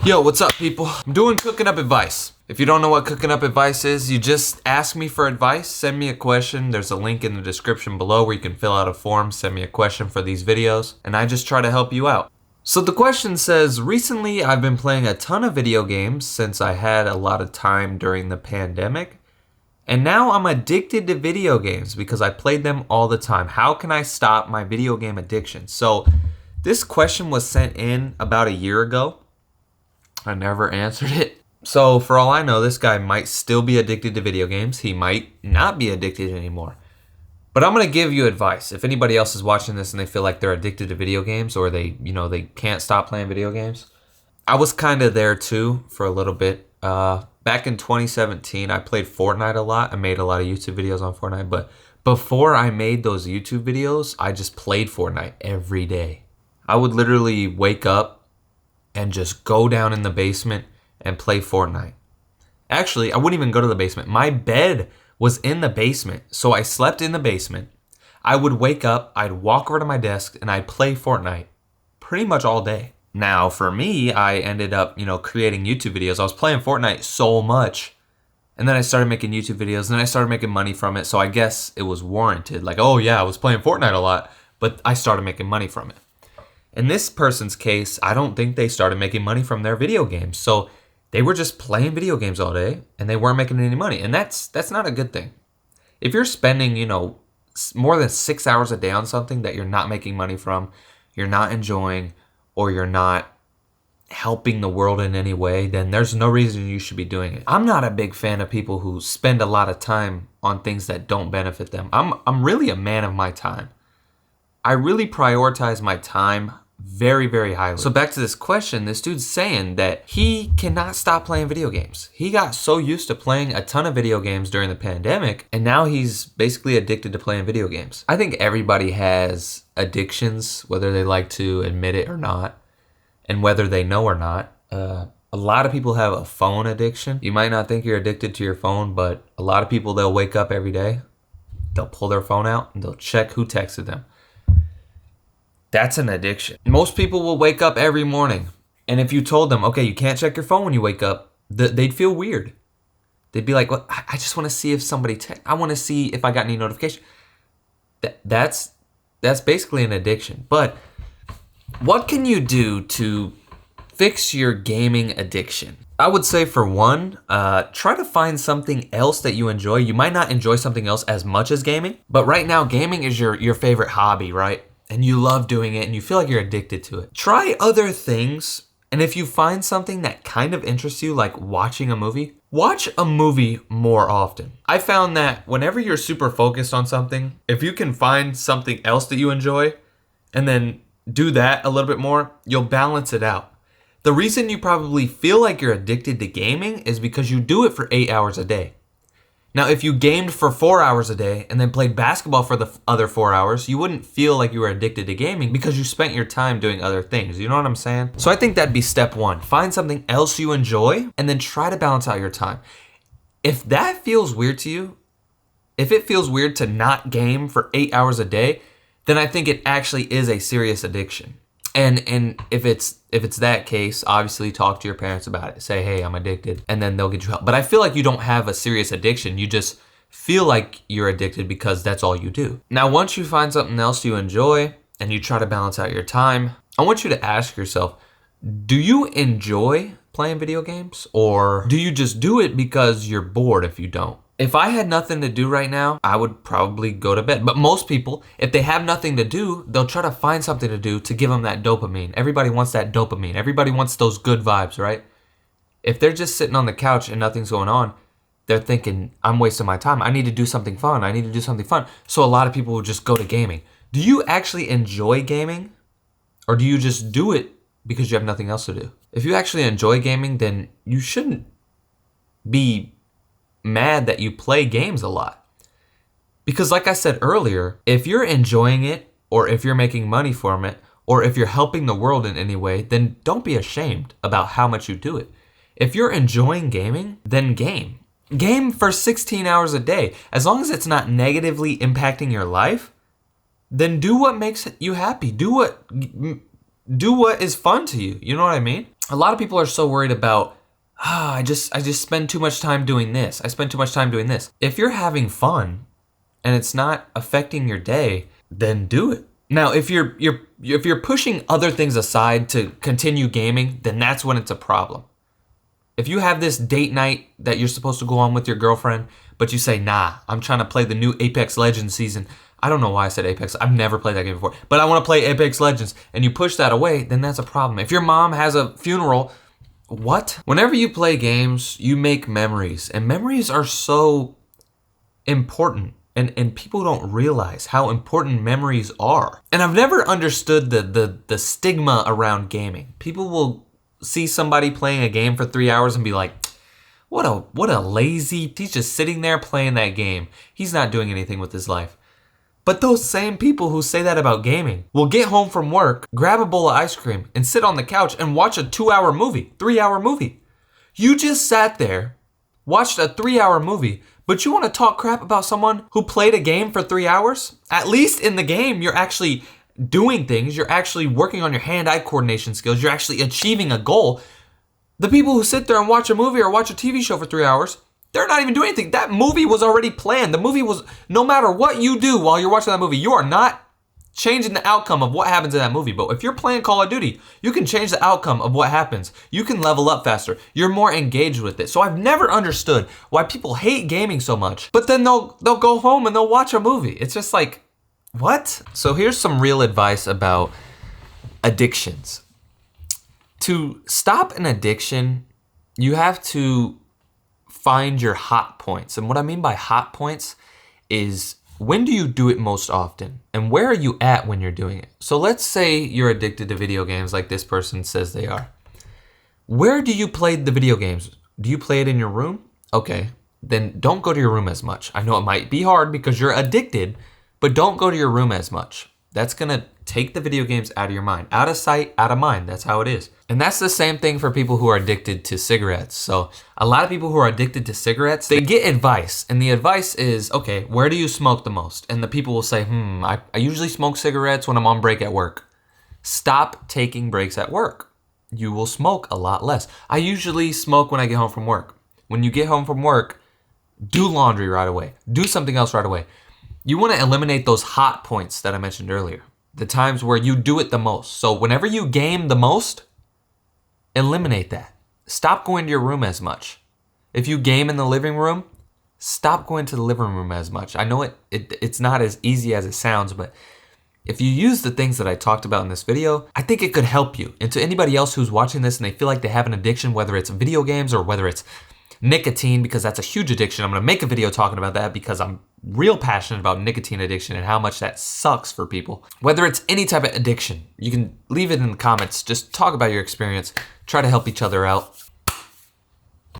Yo, what's up, people? I'm doing cooking up advice. If you don't know what cooking up advice is, you just ask me for advice, send me a question. There's a link in the description below where you can fill out a form, send me a question for these videos, and I just try to help you out. So the question says, recently I've been playing a ton of video games since I had a lot of time during the pandemic, and now I'm addicted to video games because I played them all the time. How can I stop my video game addiction? So this question was sent in about a year ago. I never answered it. So for all I know, this guy might still be addicted to video games. He might not be addicted anymore. But I'm going to give you advice. If anybody else is watching this and they feel like they're addicted to video games or they can't stop playing video games. I was kind of there too for a little bit. Back in 2017, I played Fortnite a lot. I made a lot of YouTube videos on Fortnite. But before I made those YouTube videos, I just played Fortnite every day. I would literally wake up and just go down in the basement and play Fortnite. Actually, I wouldn't even go to the basement. My bed was in the basement, so I slept in the basement. I would wake up, I'd walk over to my desk, and I'd play Fortnite pretty much all day. Now, for me, I ended up, creating YouTube videos. I was playing Fortnite so much, and then I started making YouTube videos, and then I started making money from it, so I guess it was warranted. Like, oh yeah, I was playing Fortnite a lot, but I started making money from it. In this person's case, I don't think they started making money from their video games. So they were just playing video games all day and they weren't making any money. And that's not a good thing. If you're spending, more than 6 hours a day on something that you're not making money from, you're not enjoying, or you're not helping the world in any way, then there's no reason you should be doing it. I'm not a big fan of people who spend a lot of time on things that don't benefit them. I'm really a man of my time. I really prioritize my time very, very highly. So back to this question, this dude's saying that he cannot stop playing video games. He got so used to playing a ton of video games during the pandemic, and now he's basically addicted to playing video games. I think everybody has addictions, whether they like to admit it or not, and whether they know or not. A lot of people have a phone addiction. You might not think you're addicted to your phone, but a lot of people, they'll wake up every day, they'll pull their phone out, and they'll check who texted them. That's an addiction. Most people will wake up every morning, and if you told them, okay, you can't check your phone when you wake up, they'd feel weird. They'd be like, well, I just want to see if somebody I want to see if I got any notification. That's basically an addiction. But what can you do to fix your gaming addiction? I would say, for one, try to find something else that you enjoy. You might not enjoy something else as much as gaming, but right now gaming is your favorite hobby, right? And you love doing it and you feel like you're addicted to it. Try other things, and if you find something that kind of interests you, like watching a movie, watch a movie more often. I found that whenever you're super focused on something, if you can find something else that you enjoy and then do that a little bit more, you'll balance it out. The reason you probably feel like you're addicted to gaming is because you do it for 8 hours a day. Now, if you gamed for 4 hours a day and then played basketball for the other 4 hours, you wouldn't feel like you were addicted to gaming because you spent your time doing other things. You know what I'm saying? So I think that'd be step one. Find something else you enjoy and then try to balance out your time. If that feels weird to you, if it feels weird to not game for 8 hours a day, then I think it actually is a serious addiction. And if it's that case, obviously talk to your parents about it. Say, hey, I'm addicted, and then they'll get you help. But I feel like you don't have a serious addiction. You just feel like you're addicted because that's all you do. Now, once you find something else you enjoy and you try to balance out your time, I want you to ask yourself, do you enjoy playing video games, or do you just do it because you're bored if you don't? If I had nothing to do right now, I would probably go to bed. But most people, if they have nothing to do, they'll try to find something to do to give them that dopamine. Everybody wants that dopamine. Everybody wants those good vibes, right? If they're just sitting on the couch and nothing's going on, they're thinking, I'm wasting my time. I need to do something fun. I need to do something fun. So a lot of people will just go to gaming. Do you actually enjoy gaming? Or do you just do it because you have nothing else to do? If you actually enjoy gaming, then you shouldn't be mad that you play games a lot. Because like I said earlier, if you're enjoying it, or if you're making money from it, or if you're helping the world in any way, then don't be ashamed about how much you do it. If you're enjoying gaming, then game. Game for 16 hours a day. As long as it's not negatively impacting your life, then do what makes you happy. Do what is fun to you. You know what I mean? A lot of people are so worried about, I just spend too much time doing this. I spend too much time doing this. If you're having fun and it's not affecting your day, then do it. Now, if you're pushing other things aside to continue gaming, then that's when it's a problem. If you have this date night that you're supposed to go on with your girlfriend, but you say, nah, I'm trying to play the new Apex Legends season. I don't know why I said Apex. I've never played that game before, but I want to play Apex Legends, and you push that away, then that's a problem. If your mom has a funeral, what? Whenever you play games, you make memories, and memories are so important. And people don't realize how important memories are. And I've never understood the stigma around gaming. People will see somebody playing a game for 3 hours and be like, what a lazy, he's just sitting there playing that game. He's not doing anything with his life. But those same people who say that about gaming will get home from work, grab a bowl of ice cream, and sit on the couch and watch a 2-hour movie, 3-hour movie. You just sat there, watched a 3-hour movie, but you want to talk crap about someone who played a game for 3 hours? At least in the game, you're actually doing things. You're actually working on your hand-eye coordination skills. You're actually achieving a goal. The people who sit there and watch a movie or watch a TV show for 3 hours, they're not even doing anything. That movie was already planned. The movie was, no matter what you do while you're watching that movie, you are not changing the outcome of what happens in that movie. But if you're playing Call of Duty, you can change the outcome of what happens. You can level up faster. You're more engaged with it. So I've never understood why people hate gaming so much, but then they'll go home and they'll watch a movie. It's just like, what? So here's some real advice about addictions. To stop an addiction, you have to find your hot points. And what I mean by hot points is, when do you do it most often? And where are you at when you're doing it? So let's say you're addicted to video games like this person says they are. Where do you play the video games? Do you play it in your room? Okay, then don't go to your room as much. I know it might be hard because you're addicted, but don't go to your room as much. That's gonna take the video games out of your mind. Out of sight, out of mind. That's how it is. And that's the same thing for people who are addicted to cigarettes. So a lot of people who are addicted to cigarettes, they get advice. And the advice is, okay, where do you smoke the most? And the people will say, I usually smoke cigarettes when I'm on break at work. Stop taking breaks at work. You will smoke a lot less. I usually smoke when I get home from work. When you get home from work, do laundry right away. Do something else right away. You want to eliminate those hot points that I mentioned earlier. The times where you do it the most. So whenever you game the most, eliminate that. Stop going to your room as much. If you game in the living room, stop going to the living room as much. I know it's not as easy as it sounds, but if you use the things that I talked about in this video, I think it could help you. And to anybody else who's watching this and they feel like they have an addiction, whether it's video games or whether it's nicotine, because that's a huge addiction. I'm gonna make a video talking about that because I'm real passionate about nicotine addiction and how much that sucks for people. Whether it's any type of addiction, you can leave it in the comments. Just talk about your experience. Try to help each other out.